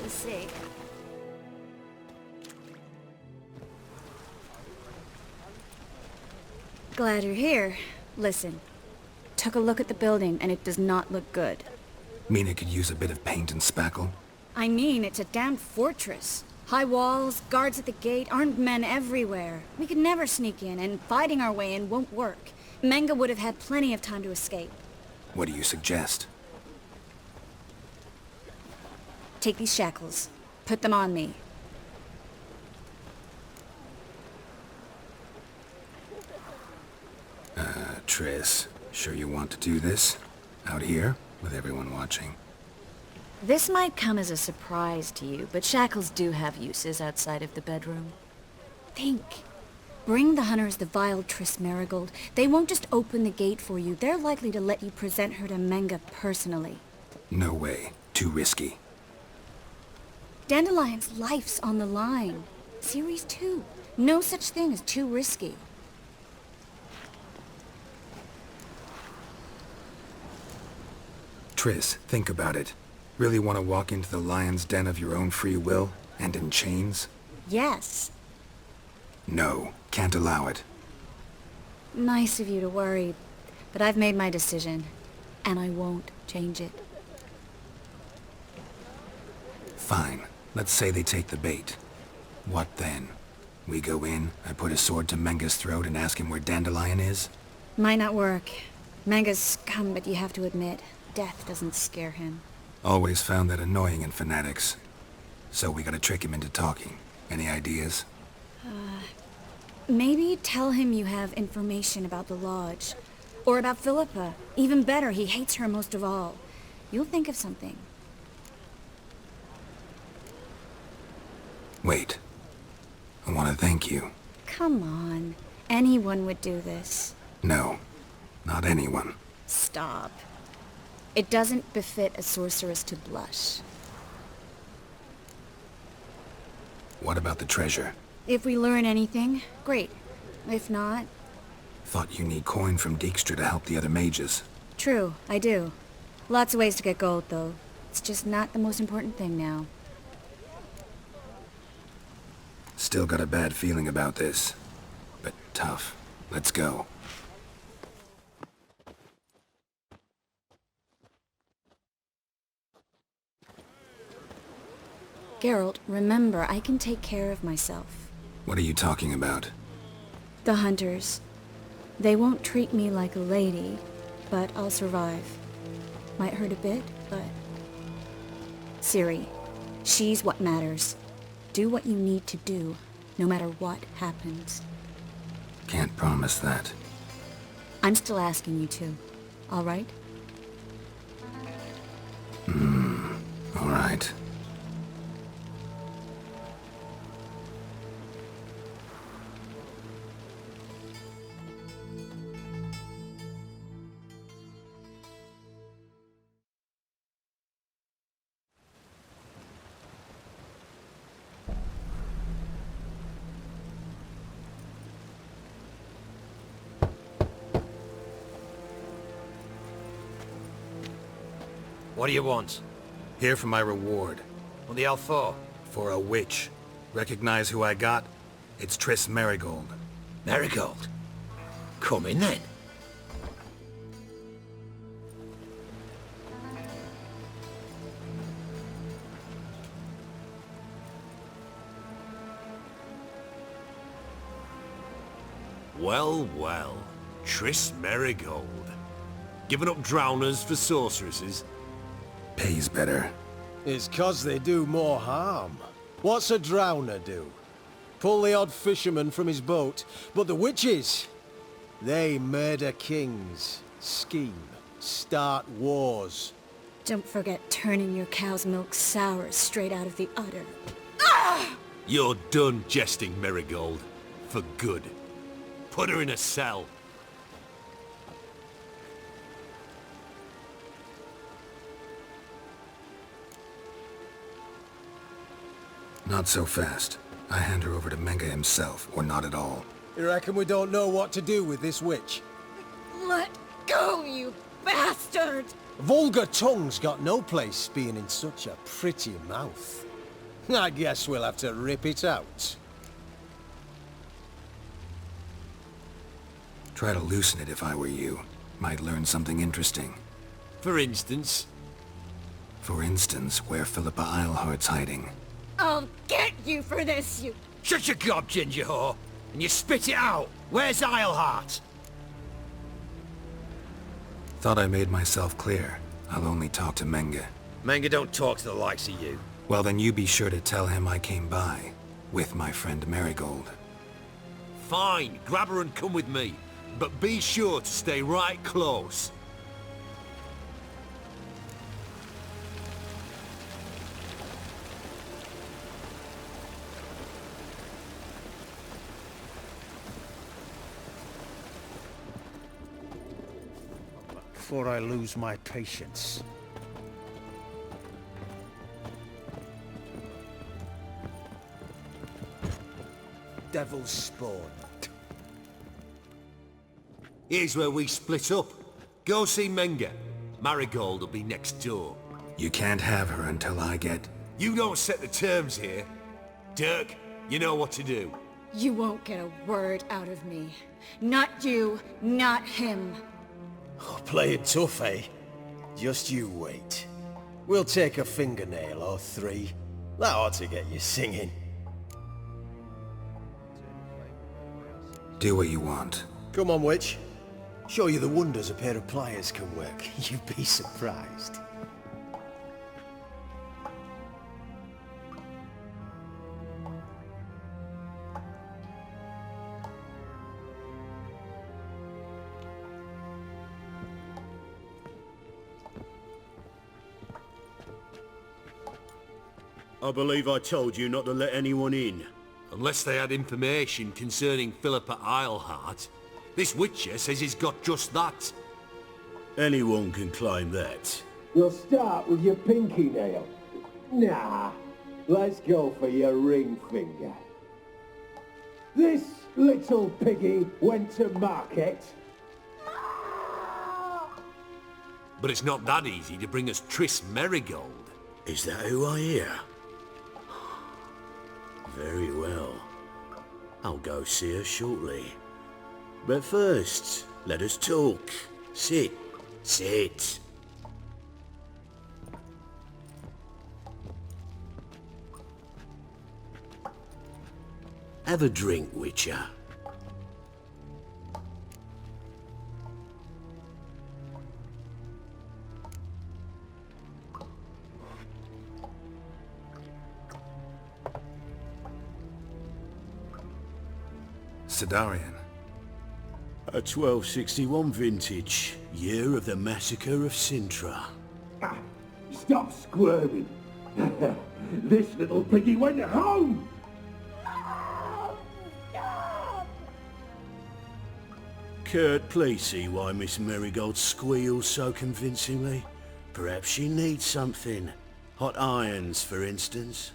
to see. Glad you're here. Listen, took a look at the building and it does not look good. Mean it could use a bit of paint and spackle? I mean, it's a damn fortress. High walls, guards at the gate, armed men everywhere. We could never sneak in, and fighting our way in won't work. Menge would have had plenty of time to escape. What do you suggest? Take these shackles. Put them on me. Triss, sure you want to do this? Out here, with everyone watching? This might come as a surprise to you, but shackles do have uses outside of the bedroom. Think. Bring the hunters the vile Triss Marigold. They won't just open the gate for you. They're likely to let you present her to Menge personally. No way. Too risky. Dandelion's life's on the line. Series 2. No such thing as too risky. Triss, think about it. Really want to walk into the lion's den of your own free will, and in chains? Yes. No, can't allow it. Nice of you to worry, but I've made my decision, and I won't change it. Fine. Let's say they take the bait. What then? We go in, I put a sword to Menge's throat and ask him where Dandelion is? Might not work. Menge's scum, but you have to admit, death doesn't scare him. Always found that annoying in fanatics. So we gotta trick him into talking. Any ideas? Maybe tell him you have information about the Lodge. Or about Philippa. Even better, he hates her most of all. You'll think of something. Wait. I want to thank you. Come on. Anyone would do this. No. Not anyone. Stop. It doesn't befit a sorceress to blush. What about the treasure? If we learn anything, great. If not... Thought you need coin from Dijkstra to help the other mages. True, I do. Lots of ways to get gold, though. It's just not the most important thing now. Still got a bad feeling about this. But tough. Let's go. Geralt, remember, I can take care of myself. What are you talking about? The hunters. They won't treat me like a lady, but I'll survive. Might hurt a bit, but... Ciri, she's what matters. Do what you need to do, no matter what happens. Can't promise that. I'm still asking you to, all right? All right. What do you want? Here for my reward. What the hell for? For a witch. Recognize who I got? It's Triss Marigold. Marigold? Come in then. Well, well. Triss Marigold. Giving up drowners for sorceresses? Pays better. It's 'cause they do more harm. What's a drowner do? Pull the odd fisherman from his boat. But the witches, they murder kings, scheme, start wars. Don't forget turning your cow's milk sour straight out of the udder. You're done jesting, Marigold. For good. Put her in a cell. Not so fast. I hand her over to Menge himself, or not at all. You reckon we don't know what to do with this witch? Let go, you bastard! Vulgar tongue's got no place being in such a pretty mouth. I guess we'll have to rip it out. Try to loosen it if I were you. Might learn something interesting. For instance? For instance, where Philippa Eilhart's hiding. I'll get you for this, you... Shut your gob, ginger whore! And you spit it out! Where's Eilhart? Thought I made myself clear. I'll only talk to Menge. Menge don't talk to the likes of you. Well, then you be sure to tell him I came by. With my friend Marigold. Fine, grab her and come with me. But be sure to stay right close. Before I lose my patience. Devil's spawn. Here's where we split up. Go see Menge. Marigold will be next door. You can't have her until I get... You don't set the terms here. Dirk, you know what to do. You won't get a word out of me. Not you, not him. Oh, play it tough, eh? Just you wait. We'll take a fingernail or three. That ought to get you singing. Do what you want. Come on, witch. Show you the wonders a pair of pliers can work. You'd be surprised. I believe I told you not to let anyone in. Unless they had information concerning Philippa Eilhart. This Witcher says he's got just that. Anyone can claim that. You'll start with your pinky nail. Nah, let's go for your ring finger. This little piggy went to market. But it's not that easy to bring us Triss Merigold. Is that who I hear? Very well. I'll go see her shortly. But first, let us talk. Sit. Sit. Have a drink, Witcher. Sidarian. A 1261 vintage, year of the massacre of Sintra. Ah, stop squirming. This little piggy went home. Kurt, please see why Miss Marigold squeals so convincingly. Perhaps she needs something. Hot irons, for instance.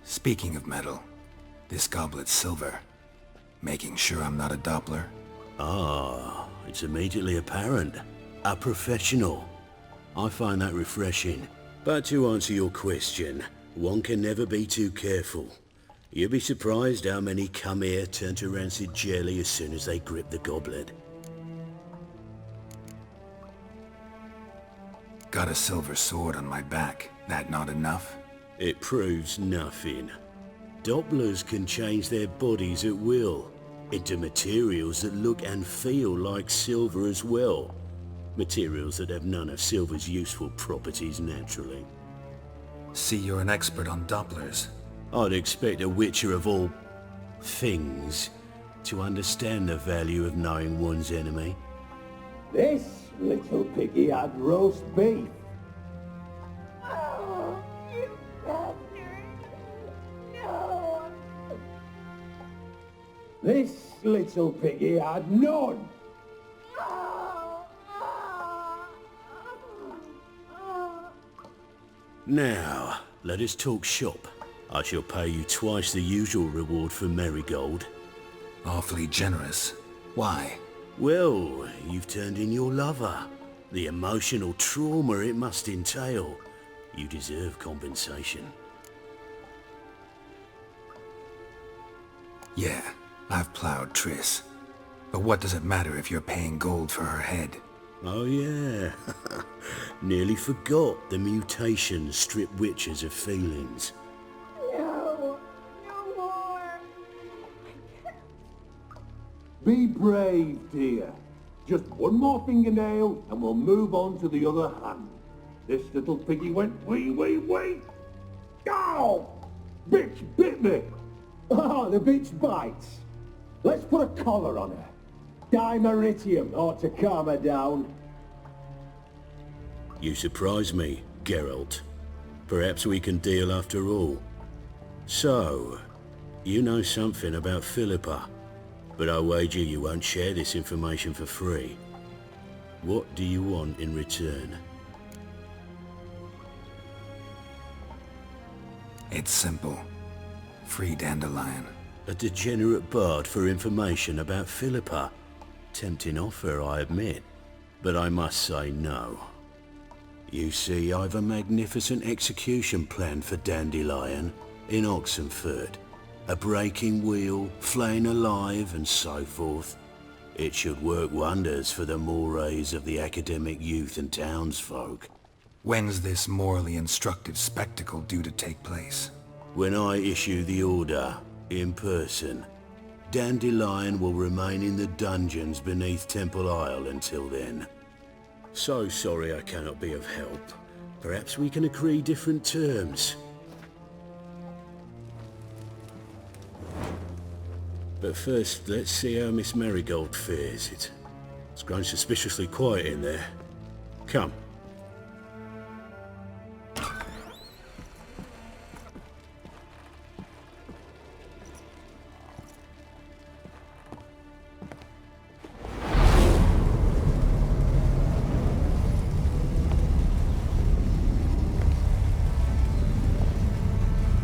Speaking of metal, this goblet's silver. Making sure I'm not a Doppler. Ah, it's immediately apparent. A professional. I find that refreshing. But to answer your question, one can never be too careful. You'll be surprised how many come here turn to rancid jelly as soon as they grip the goblet. Got a silver sword on my back. That not enough? It proves nothing. Dopplers can change their bodies at will, into materials that look and feel like silver as well. Materials that have none of silver's useful properties naturally. See, you're an expert on Dopplers. I'd expect a Witcher of all things to understand the value of knowing one's enemy. This little piggy had roast beef. Oh, you bastard. No. This little piggy had none. Now, let us talk shop. I shall pay you twice the usual reward for Marigold. Awfully generous. Why? Well, you've turned in your lover. The emotional trauma it must entail. You deserve compensation. Yeah, I've plowed Triss. But what does it matter if you're paying gold for her head? Oh yeah, nearly forgot the mutations strip witches of feelings. No, no more. Be brave, dear. Just one more fingernail and we'll move on to the other hand. This little piggy went wee. Ow! Bitch bit me! Oh, the bitch bites. Let's put a collar on her. Dimeritium ought to calm her down. You surprise me, Geralt. Perhaps we can deal after all. So, you know something about Philippa, but I wager you won't share this information for free. What do you want in return? It's simple. Free Dandelion. A degenerate bard for information about Philippa. Tempting offer, I admit, but I must say no. You see, I've a magnificent execution plan for Dandelion in Oxenfurt. A breaking wheel, flaying alive, and so forth. It should work wonders for the mores of the academic youth and townsfolk. When's this morally instructive spectacle due to take place? When I issue the order, in person, Dandelion will remain in the dungeons beneath Temple Isle until then. So sorry I cannot be of help. Perhaps we can agree different terms. But first, let's see how Miss Marigold fares. It's grown suspiciously quiet in there. Come.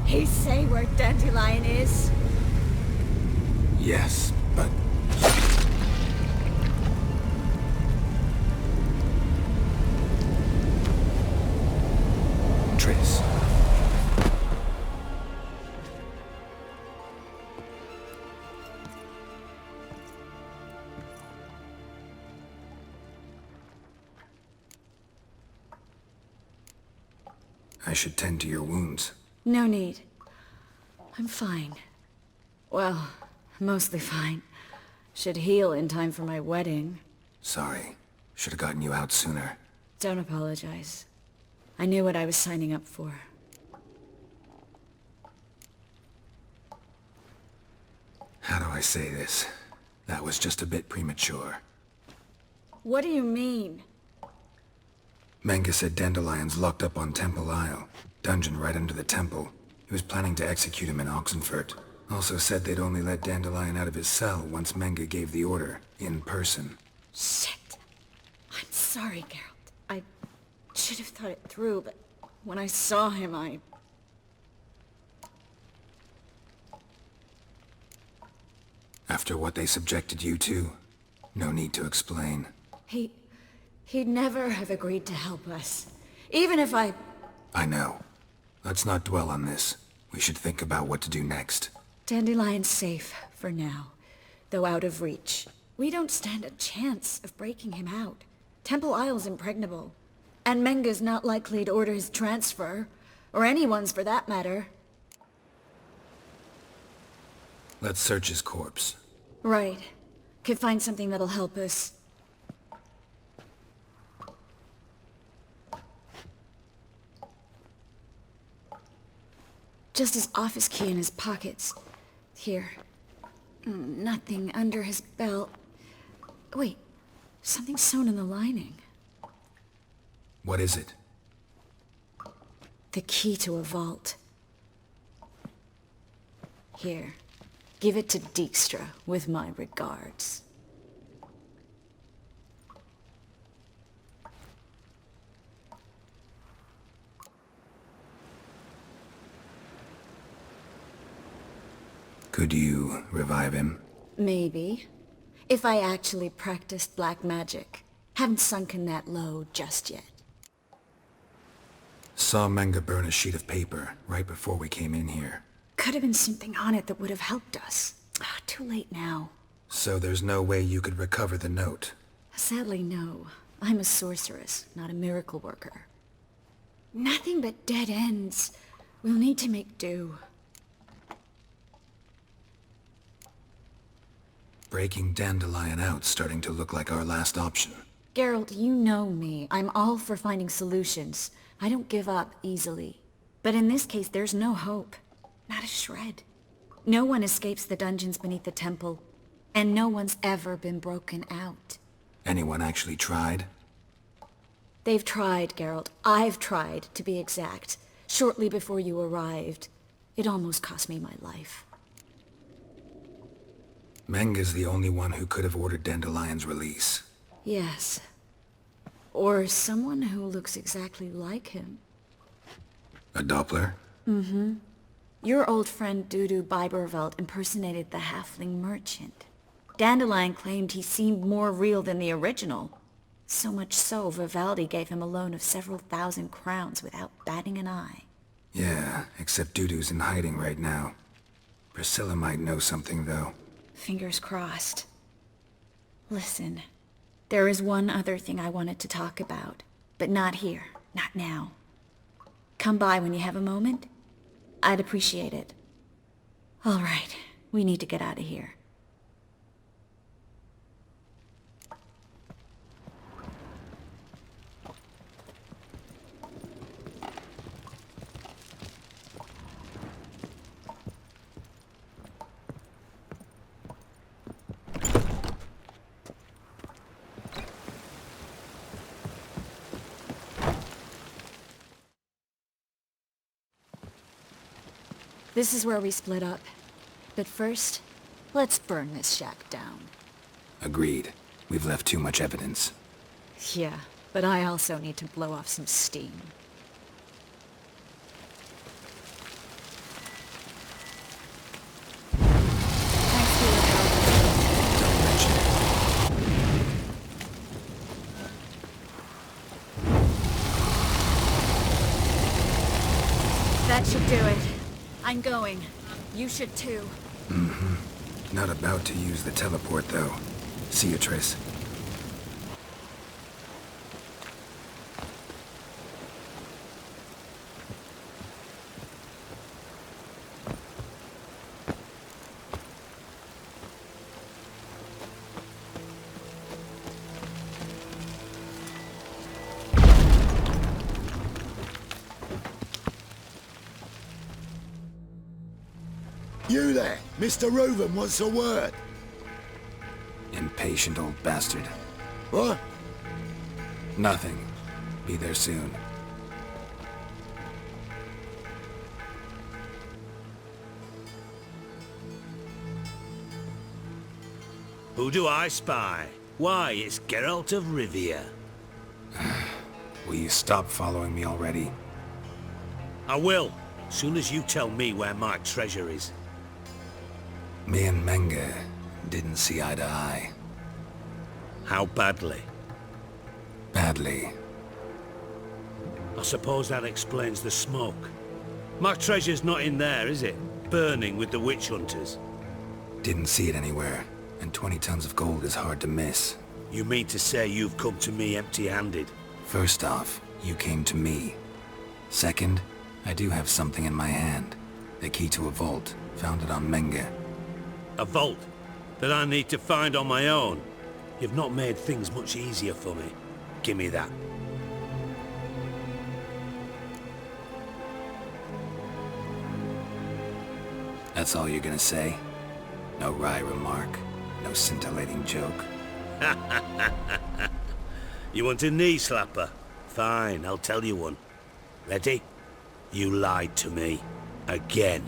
He say where Dandelion is? Yes, but... Triss. I should tend to your wounds. No need. I'm fine. Well, mostly fine. Should heal in time for my wedding. Sorry. Should have gotten you out sooner. Don't apologize. I knew what I was signing up for. How do I say this? That was just a bit premature. What do you mean? Menga said Dandelion's locked up on Temple Isle. Dungeon right under the temple. He was planning to execute him in Oxenfurt. Also said they'd only let Dandelion out of his cell once Menga gave the order, in person. Shit. I'm sorry, Geralt. I should have thought it through, but when I saw him, After what they subjected you to, no need to explain. He'd never have agreed to help us. Even if I know. Let's not dwell on this. We should think about what to do next. Dandelion's safe, for now. Though out of reach. We don't stand a chance of breaking him out. Temple Isle's impregnable. And Menga's not likely to order his transfer. Or anyone's for that matter. Let's search his corpse. Right. Could find something that'll help us. Just his office key in his pockets. Here. Nothing under his belt. Wait. Something sewn in the lining. What is it? The key to a vault. Here. Give it to Dijkstra, with my regards. Could you revive him? Maybe. If I actually practiced black magic. Haven't sunken that low just yet. Saw Menga burn a sheet of paper right before we came in here. Could have been something on it that would have helped us. Too late now. So there's no way you could recover the note? Sadly, no. I'm a sorceress, not a miracle worker. Nothing but dead ends. We'll need to make do. Breaking Dandelion out's starting to look like our last option. Geralt, you know me. I'm all for finding solutions. I don't give up easily. But in this case, there's no hope. Not a shred. No one escapes the dungeons beneath the temple. And no one's ever been broken out. Anyone actually tried? They've tried, Geralt. I've tried, to be exact. Shortly before you arrived. It almost cost me my life. Menga's the only one who could have ordered Dandelion's release. Yes. Or someone who looks exactly like him. A Doppler? Mm-hmm. Your old friend Dudu Biberveld impersonated the halfling merchant. Dandelion claimed he seemed more real than the original. So much so, Vivaldi gave him a loan of several thousand crowns without batting an eye. Yeah, except Dudu's in hiding right now. Priscilla might know something, though. Fingers crossed. Listen, there is one other thing I wanted to talk about, but not here, not now. Come by when you have a moment. I'd appreciate it. All right, we need to get out of here. This is where we split up. But first, let's burn this shack down. Agreed. We've left too much evidence. Yeah, but I also need to blow off some steam. Thanks for your help. Don't mention it. That should do it. I'm going. You should too. Mm-hmm. Not about to use the teleport, though. See you, Triss. You there! Mr. Reuven wants a word! Impatient old bastard. What? Nothing. Be there soon. Who do I spy? Why, it's Geralt of Rivia. Will you stop following me already? I will, soon as you tell me where my treasure is. Me and Menge didn't see eye to eye. How badly? Badly. I suppose that explains the smoke. My treasure's not in there, is it? Burning with the witch hunters. Didn't see it anywhere, and 20 tons of gold is hard to miss. You mean to say you've come to me empty-handed? First off, you came to me. Second, I do have something in my hand. The key to a vault, found it on Menge. A vault that I need to find on my own. You've not made things much easier for me. Give me that. That's all you're gonna say? No wry remark? No scintillating joke? You want a knee slapper? Fine, I'll tell you one. Ready? You lied to me. Again.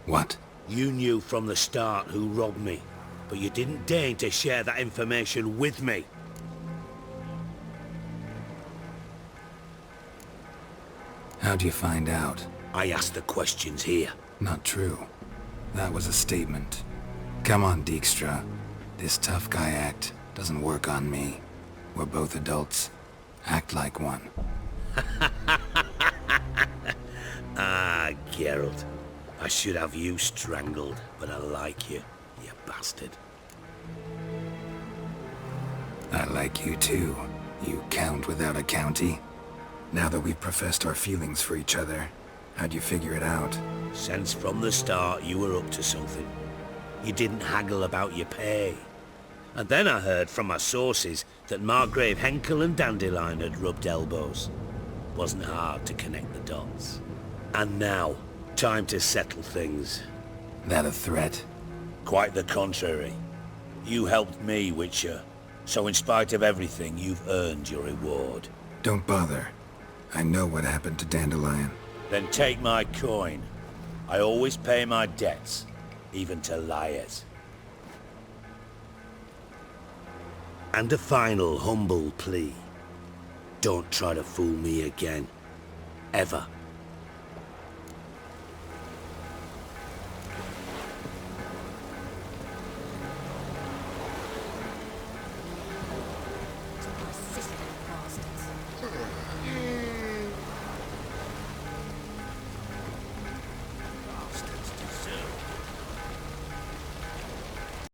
What? You knew from the start who robbed me, but you didn't deign to share that information with me. How'd you find out? I asked the questions here. Not true. That was a statement. Come on, Dijkstra. This tough guy act doesn't work on me. We're both adults. Act like one. Ah, Geralt. I should have you strangled, but I like you. bastard. I like you too, you count without a county. Now that we've professed our feelings for each other, how'd you figure it out? Since from the start you were up to something. You didn't haggle about your pay. And then I heard from my sources that Margrave Henkel and Dandelion had rubbed elbows. Wasn't hard to connect the dots. And now, time to settle things. That a threat? Quite the contrary. You helped me, Witcher. So in spite of everything, you've earned your reward. Don't bother. I know what happened to Dandelion. Then take my coin. I always pay my debts, even to liars. And a final humble plea. Don't try to fool me again. Ever.